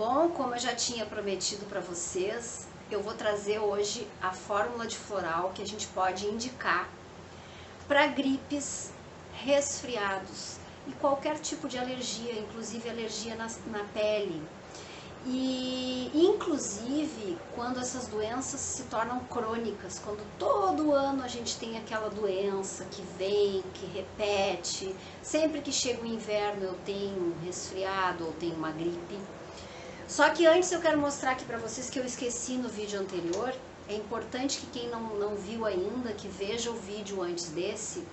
Bom, como eu já tinha prometido para vocês, eu vou trazer hoje a fórmula de floral que a gente pode indicar para gripes, resfriados e qualquer tipo de alergia, inclusive alergia na pele. E inclusive quando essas doenças se tornam crônicas, quando todo ano a gente tem aquela doença que vem, que repete, sempre que chega o inverno eu tenho um resfriado ou tenho uma gripe. Só que antes eu quero mostrar aqui para vocês que eu esqueci no vídeo anterior. É importante que quem não viu ainda, que veja o vídeo antes desse,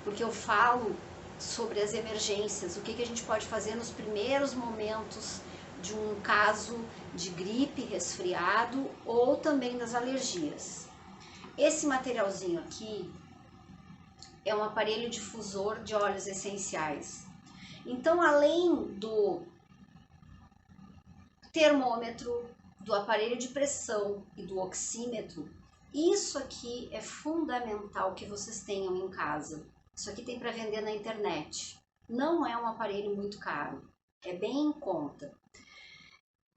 porque eu falo sobre as emergências, o que a gente pode fazer nos primeiros momentos de um caso de gripe, resfriado ou também das alergias. Esse materialzinho aqui é um aparelho difusor de óleos essenciais. Então, além do termômetro, do aparelho de pressão e do oxímetro, isso aqui é fundamental que vocês tenham em casa. Isso aqui tem para vender na internet. Não é um aparelho muito caro, é bem em conta.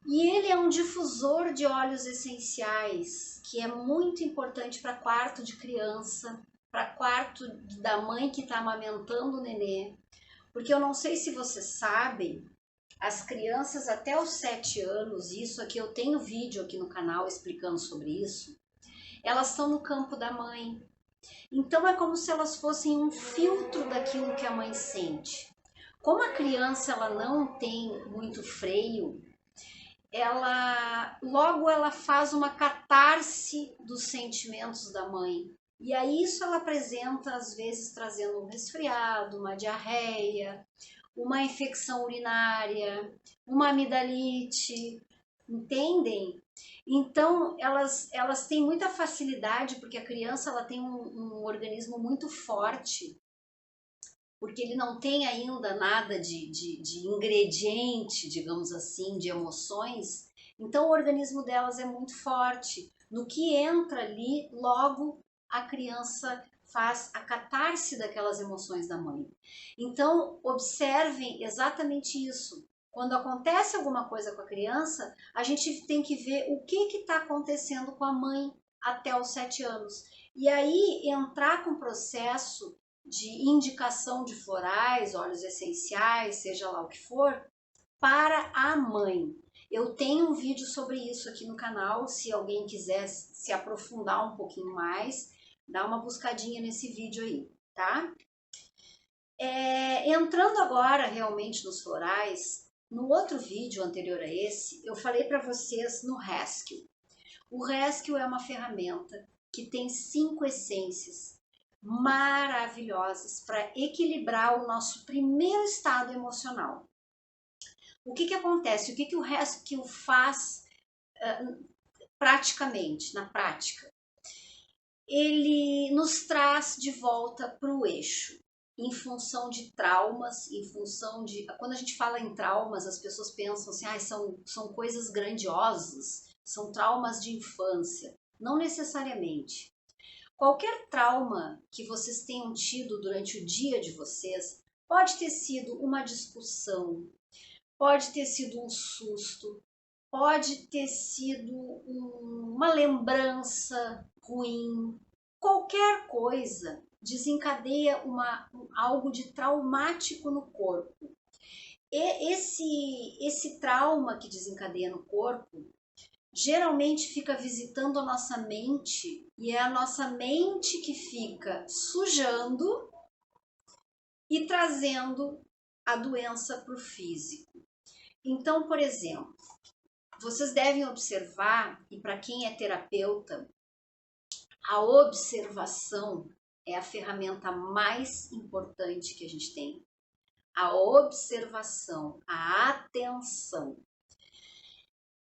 E ele é um difusor de óleos essenciais, que é muito importante para quarto de criança, para quarto da mãe que está amamentando o nenê. Porque eu não sei se vocês sabem, as crianças até os 7 anos, isso aqui eu tenho vídeo aqui no canal explicando sobre isso, elas estão no campo da mãe. Então é como se elas fossem um filtro daquilo que a mãe sente. Como a criança ela não tem muito freio, logo ela faz uma catarse dos sentimentos da mãe. E aí isso ela apresenta às vezes trazendo um resfriado, uma diarreia, uma infecção urinária, uma amidalite, entendem? Então, elas têm muita facilidade, porque a criança ela tem um organismo muito forte, porque ele não tem ainda nada de ingrediente, digamos assim, de emoções. Então, o organismo delas é muito forte. No que entra ali, logo a criança faz a catarse daquelas emoções da mãe. Então, observem exatamente isso. Quando acontece alguma coisa com a criança, a gente tem que ver o que está acontecendo com a mãe até os 7 anos. E aí entrar com o processo de indicação de florais, óleos essenciais, seja lá o que for, para a mãe. Eu tenho um vídeo sobre isso aqui no canal, se alguém quiser se aprofundar um pouquinho mais, dá uma buscadinha nesse vídeo aí, tá? Entrando agora realmente nos florais, no outro vídeo anterior a esse, eu falei para vocês no Rescue. O Rescue é uma ferramenta que tem 5 essências maravilhosas para equilibrar o nosso primeiro estado emocional. O que acontece? O que o Rescue faz praticamente, na prática? Ele nos traz de volta para o eixo, em função de traumas, em função de... Quando a gente fala em traumas, as pessoas pensam assim, são coisas grandiosas, são traumas de infância. Não necessariamente. Qualquer trauma que vocês tenham tido durante o dia de vocês, pode ter sido uma discussão, pode ter sido um susto, pode ter sido uma lembrança ruim, qualquer coisa desencadeia algo de traumático no corpo. E esse trauma que desencadeia no corpo, geralmente fica visitando a nossa mente e é a nossa mente que fica sujando e trazendo a doença para o físico. Então, por exemplo, vocês devem observar, e para quem é terapeuta, a observação é a ferramenta mais importante que a gente tem. A observação, a atenção.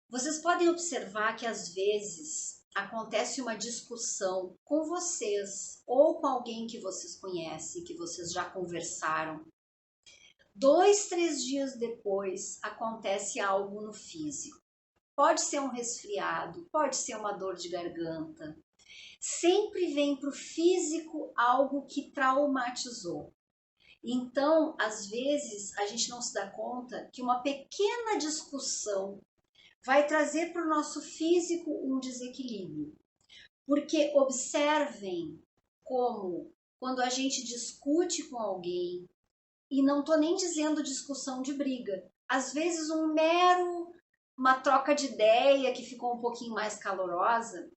Vocês podem observar que às vezes acontece uma discussão com vocês ou com alguém que vocês conhecem, que vocês já conversaram. 2, 3 dias depois acontece algo no físico. Pode ser um resfriado, pode ser uma dor de garganta. Sempre vem para o físico algo que traumatizou. Então, às vezes, a gente não se dá conta que uma pequena discussão vai trazer para o nosso físico um desequilíbrio. Porque observem como quando a gente discute com alguém, e não estou nem dizendo discussão de briga, às vezes uma troca de ideia que ficou um pouquinho mais calorosa,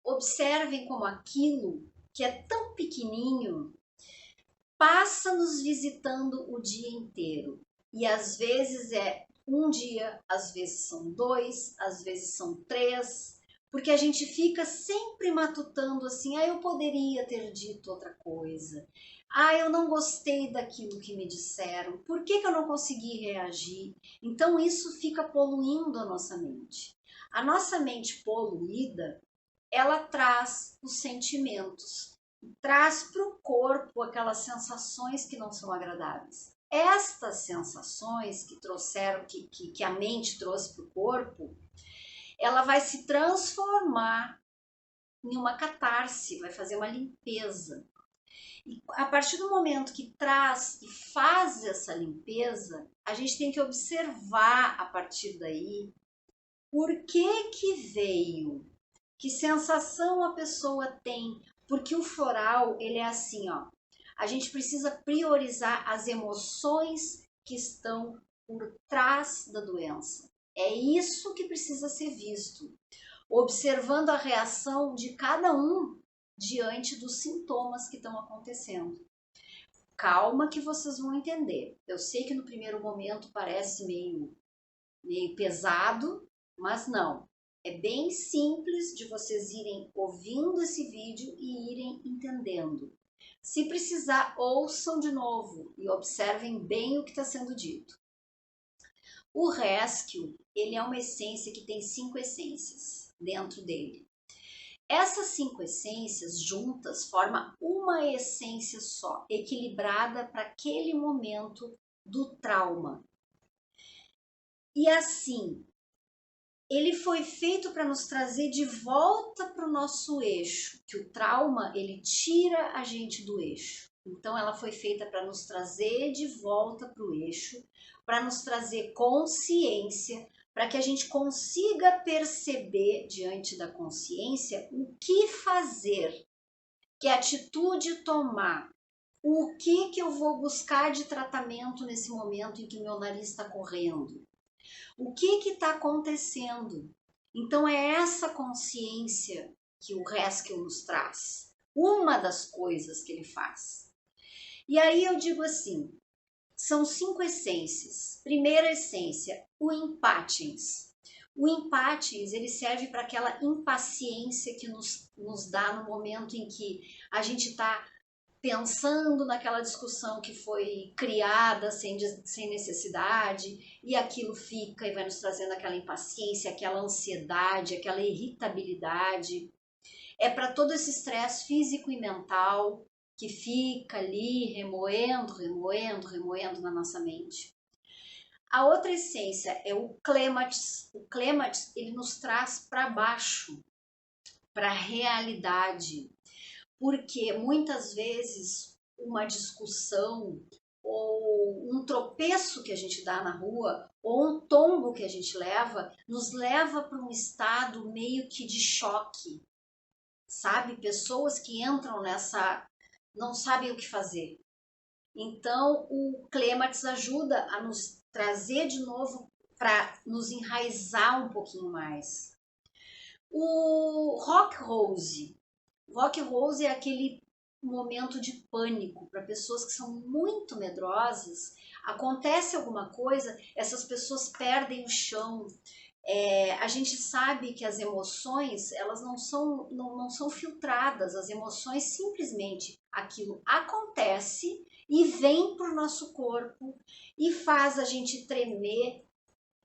observem como aquilo que é tão pequenininho passa nos visitando o dia inteiro. E às vezes é um dia, às vezes são 2, às vezes são 3, porque a gente fica sempre matutando assim, eu poderia ter dito outra coisa, eu não gostei daquilo que me disseram, por que eu não consegui reagir? Então isso fica poluindo a nossa mente. A nossa mente poluída, ela traz os sentimentos, traz para o corpo aquelas sensações que não são agradáveis. Estas sensações que trouxeram, que a mente trouxe para o corpo, ela vai se transformar em uma catarse, vai fazer uma limpeza. E a partir do momento que traz e faz essa limpeza, a gente tem que observar a partir daí por que veio, que sensação a pessoa tem, porque o floral, ele é assim, ó, a gente precisa priorizar as emoções que estão por trás da doença. É isso que precisa ser visto, observando a reação de cada um diante dos sintomas que estão acontecendo. Calma que vocês vão entender. Eu sei que no primeiro momento parece meio pesado, mas não. É bem simples de vocês irem ouvindo esse vídeo e irem entendendo. Se precisar, ouçam de novo e observem bem o que está sendo dito. O Rescue, ele é uma essência que tem 5 essências dentro dele. Essas 5 essências juntas formam uma essência só, equilibrada para aquele momento do trauma. E assim, ele foi feito para nos trazer de volta para o nosso eixo, que o trauma, ele tira a gente do eixo. Então, ela foi feita para nos trazer de volta para o eixo, para nos trazer consciência, para que a gente consiga perceber, diante da consciência, o que fazer, que atitude tomar, o que eu vou buscar de tratamento nesse momento em que meu nariz está correndo. O que está acontecendo? Então é essa consciência que o Rescue nos traz. Uma das coisas que ele faz. E aí eu digo assim, são 5 essências. Primeira essência, o empatins. O empatins, ele serve para aquela impaciência que nos dá no momento em que a gente está pensando naquela discussão que foi criada sem necessidade, e aquilo fica e vai nos trazendo aquela impaciência, aquela ansiedade, aquela irritabilidade. É para todo esse estresse físico e mental que fica ali remoendo na nossa mente. A outra essência é o clêmax. O clêmax, ele nos traz para baixo, para a realidade. Porque muitas vezes uma discussão ou um tropeço que a gente dá na rua ou um tombo que a gente leva, nos leva para um estado meio que de choque, sabe? Pessoas que entram nessa, não sabem o que fazer. Então o clêmax ajuda a nos trazer de novo para nos enraizar um pouquinho mais. O Rock Rose. Rock Rose é aquele momento de pânico para pessoas que são muito medrosas. Acontece alguma coisa, essas pessoas perdem o chão. A gente sabe que as emoções, elas não são filtradas. As emoções, simplesmente, aquilo acontece e vem para o nosso corpo e faz a gente tremer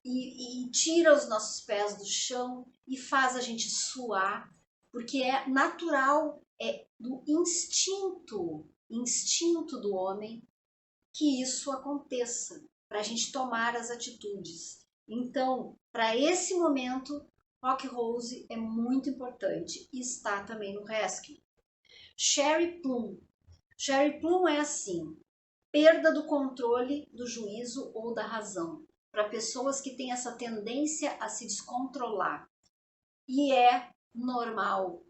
e tira os nossos pés do chão e faz a gente suar, porque é natural, é do instinto do homem que isso aconteça, para a gente tomar as atitudes. Então, para esse momento, Rock Rose é muito importante e está também no Rescue. Cherry Plum. Cherry Plum é assim, perda do controle do juízo ou da razão. para pessoas que têm essa tendência a se descontrolar. E é normal.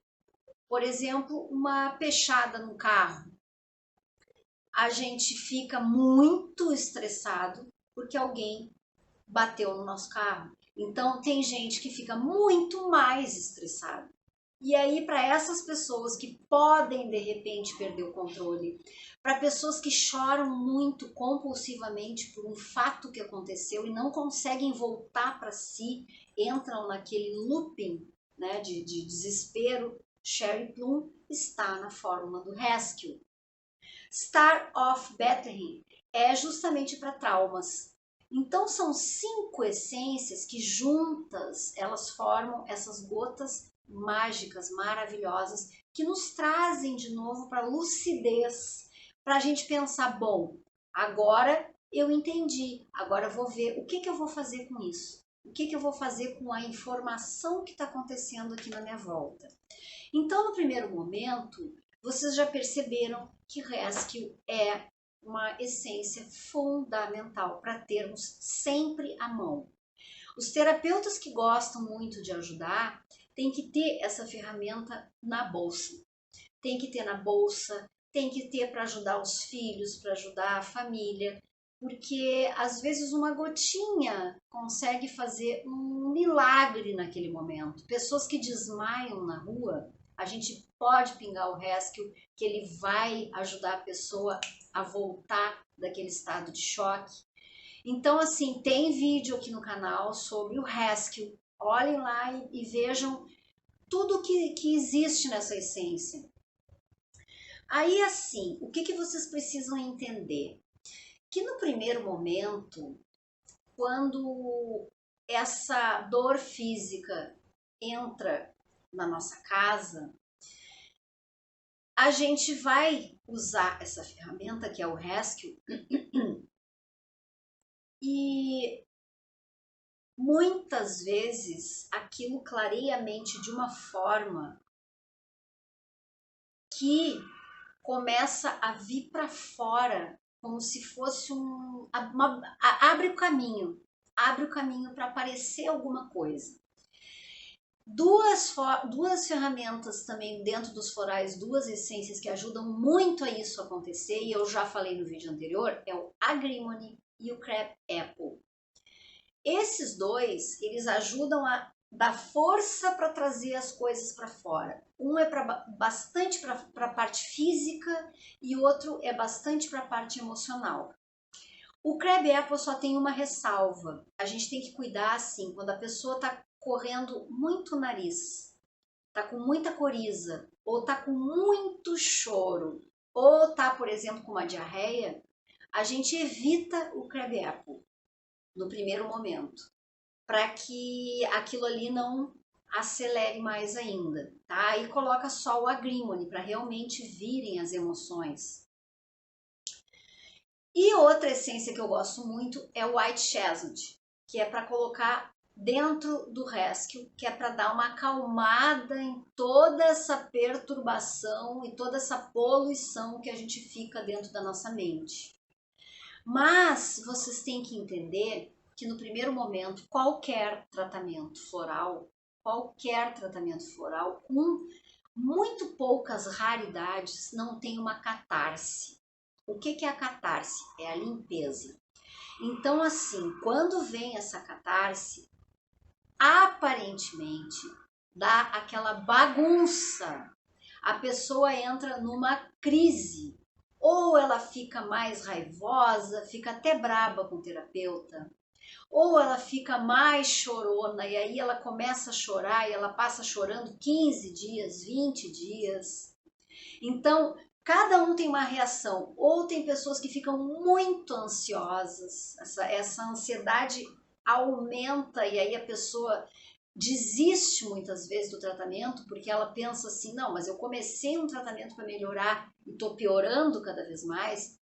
Por exemplo, uma pechada no carro. A gente fica muito estressado porque alguém bateu no nosso carro. Então, tem gente que fica muito mais estressada. E aí, para essas pessoas que podem, de repente, perder o controle, para pessoas que choram muito compulsivamente por um fato que aconteceu e não conseguem voltar para si, entram naquele looping, né, de desespero, Sherry Plum está na fórmula do Rescue. Star of Bethlehem é justamente para traumas. Então são 5 essências que juntas elas formam essas gotas mágicas, maravilhosas, que nos trazem de novo para a lucidez, para a gente pensar, bom, agora eu entendi, agora eu vou ver o que eu vou fazer com isso, o que eu vou fazer com a informação que está acontecendo aqui na minha volta. Então, no primeiro momento, vocês já perceberam que Rescue é uma essência fundamental para termos sempre à mão. Os terapeutas que gostam muito de ajudar têm que ter essa ferramenta na bolsa. Tem que ter na bolsa, tem que ter para ajudar os filhos, para ajudar a família, porque às vezes uma gotinha consegue fazer um milagre naquele momento. Pessoas que desmaiam na rua, a gente pode pingar o Rescue, que ele vai ajudar a pessoa a voltar daquele estado de choque. Então, assim, tem vídeo aqui no canal sobre o Rescue. Olhem lá e vejam tudo que existe nessa essência. Aí, assim, o que vocês precisam entender? Que no primeiro momento, quando essa dor física entra na nossa casa, a gente vai usar essa ferramenta que é o Rescue e muitas vezes aquilo clareia a mente de uma forma que começa a vir para fora como se fosse abre o caminho para aparecer alguma coisa. Duas ferramentas também dentro dos florais, duas essências que ajudam muito a isso acontecer, e eu já falei no vídeo anterior, é o Agrimony e o Crab Apple. Esses dois, eles ajudam a dar força para trazer as coisas para fora. Um é bastante para a parte física e o outro é bastante para a parte emocional. O Crab Apple só tem uma ressalva. A gente tem que cuidar assim, quando a pessoa está correndo muito o nariz, está com muita coriza, ou está com muito choro, ou está, por exemplo, com uma diarreia, a gente evita o Crab Apple no primeiro momento, para que aquilo ali não acelere mais ainda, tá? E coloca só o Agrimony para realmente virem as emoções. E outra essência que eu gosto muito é o White Chestnut, que é para colocar dentro do Rescue, que é para dar uma acalmada em toda essa perturbação e toda essa poluição que a gente fica dentro da nossa mente. Mas vocês têm que entender que no primeiro momento, qualquer tratamento floral, com muito poucas raridades, não tem uma catarse. O que é a catarse? É a limpeza. Então, assim, quando vem essa catarse, aparentemente dá aquela bagunça. A pessoa entra numa crise. Ou ela fica mais raivosa, fica até braba com o terapeuta, ou ela fica mais chorona e aí ela começa a chorar e ela passa chorando 15 dias, 20 dias. Então, cada um tem uma reação. Ou tem pessoas que ficam muito ansiosas, essa ansiedade aumenta e aí a pessoa desiste muitas vezes do tratamento porque ela pensa assim, não, mas eu comecei um tratamento para melhorar e estou piorando cada vez mais.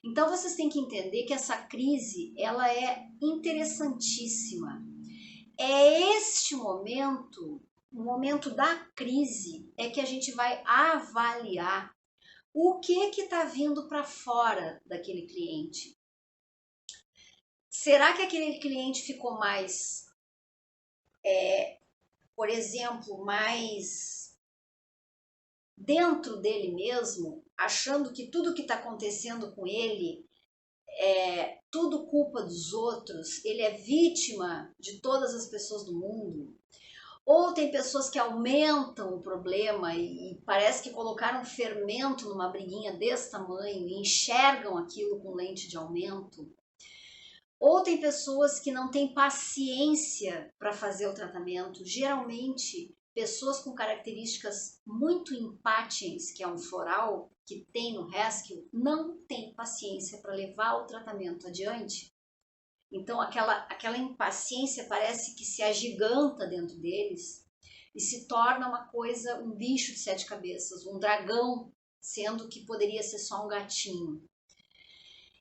Então vocês têm que entender que essa crise ela é interessantíssima. É este momento, o momento da crise, é que a gente vai avaliar o que está vindo para fora daquele cliente. Será que aquele cliente ficou mais, por exemplo, mais dentro dele mesmo, achando que tudo que está acontecendo com ele é tudo culpa dos outros, ele é vítima de todas as pessoas do mundo? Ou tem pessoas que aumentam o problema e parece que colocaram fermento numa briguinha desse tamanho e enxergam aquilo com lente de aumento? Ou tem pessoas que não têm paciência para fazer o tratamento. Geralmente, pessoas com características muito empáticas, que é um floral que tem no Rescue, não tem paciência para levar o tratamento adiante. Então, aquela impaciência parece que se agiganta dentro deles e se torna uma coisa, um bicho de 7 cabeças, um dragão, sendo que poderia ser só um gatinho.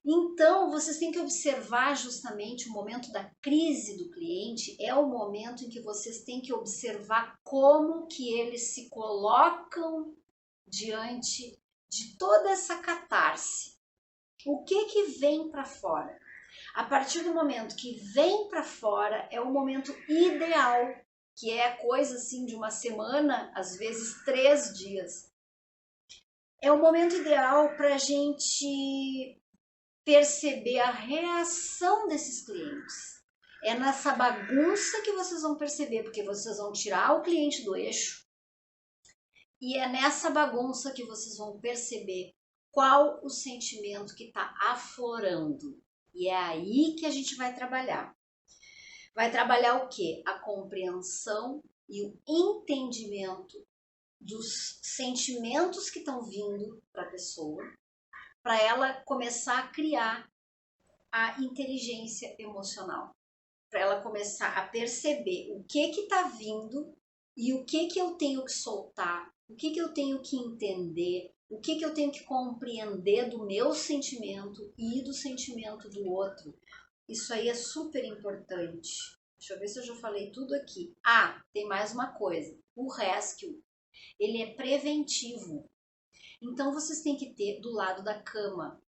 Então, vocês têm que observar justamente o momento da crise do cliente, é o momento em que vocês têm que observar como que eles se colocam diante de toda essa catarse. O que vem para fora? A partir do momento que vem para fora, é o momento ideal, que é coisa assim de uma semana, às vezes 3 dias. É o momento ideal para a gente perceber a reação desses clientes. É nessa bagunça que vocês vão perceber, porque vocês vão tirar o cliente do eixo e é nessa bagunça que vocês vão perceber qual o sentimento que está aflorando. E é aí que a gente vai trabalhar. Vai trabalhar o quê? A compreensão e o entendimento dos sentimentos que estão vindo para a pessoa, para ela começar a criar a inteligência emocional, para ela começar a perceber o que está vindo e o que eu tenho que soltar, o que eu tenho que entender, o que eu tenho que compreender do meu sentimento e do sentimento do outro. Isso aí é super importante. Deixa eu ver se eu já falei tudo aqui. Ah, tem mais uma coisa. O Rescue, ele é preventivo. Então, vocês têm que ter do lado da cama.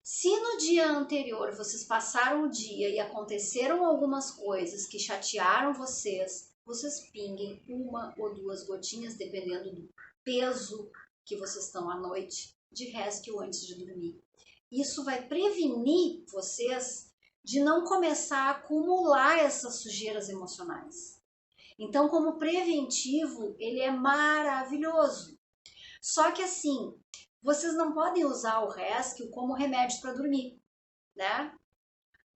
Se no dia anterior vocês passaram o dia e aconteceram algumas coisas que chatearam vocês, vocês pinguem 1 ou 2 gotinhas, dependendo do peso que vocês estão à noite, de Rescue antes de dormir. Isso vai prevenir vocês de não começar a acumular essas sujeiras emocionais. Então, como preventivo, ele é maravilhoso. Só que assim, vocês não podem usar o Rescue como remédio para dormir, né?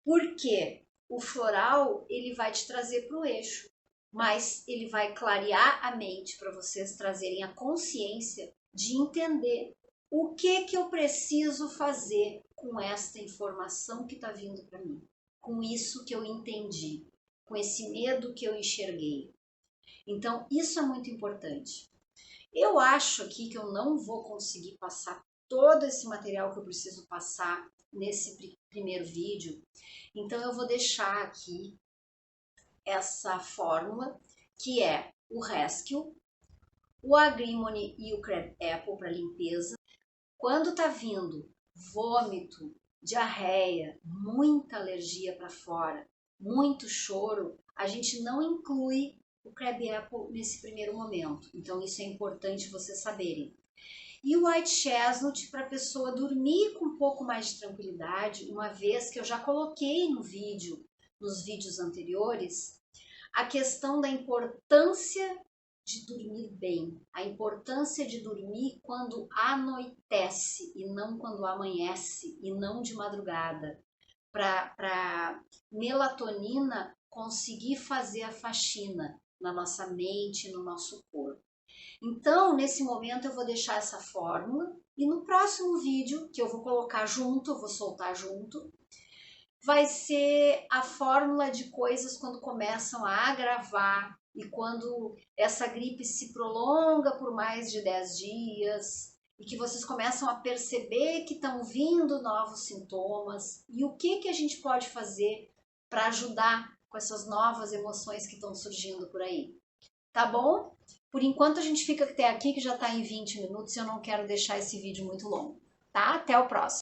Porque o floral, ele vai te trazer para o eixo, mas ele vai clarear a mente para vocês trazerem a consciência de entender o que eu preciso fazer com esta informação que está vindo para mim, com isso que eu entendi, com esse medo que eu enxerguei. Então, isso é muito importante. Eu acho aqui que eu não vou conseguir passar todo esse material que eu preciso passar nesse primeiro vídeo, então eu vou deixar aqui essa fórmula, que é o Rescue, o Agrimony e o Crab Apple para limpeza. Quando tá vindo vômito, diarreia, muita alergia para fora, muito choro, a gente não inclui o Crab Apple nesse primeiro momento. Então isso é importante vocês saberem. E o White Chestnut para a pessoa dormir com um pouco mais de tranquilidade, uma vez que eu já coloquei no vídeo, nos vídeos anteriores, a questão da importância de dormir bem, a importância de dormir quando anoitece e não quando amanhece, e não de madrugada, para melatonina conseguir fazer a faxina na nossa mente, no nosso corpo. Então, nesse momento eu vou deixar essa fórmula e no próximo vídeo, que eu vou colocar junto, eu vou soltar junto, vai ser a fórmula de coisas quando começam a agravar e quando essa gripe se prolonga por mais de 10 dias e que vocês começam a perceber que estão vindo novos sintomas e o que a gente pode fazer para ajudar com essas novas emoções que estão surgindo por aí. Tá bom? Por enquanto a gente fica até aqui, que já está em 20 minutos e eu não quero deixar esse vídeo muito longo, tá? Até o próximo!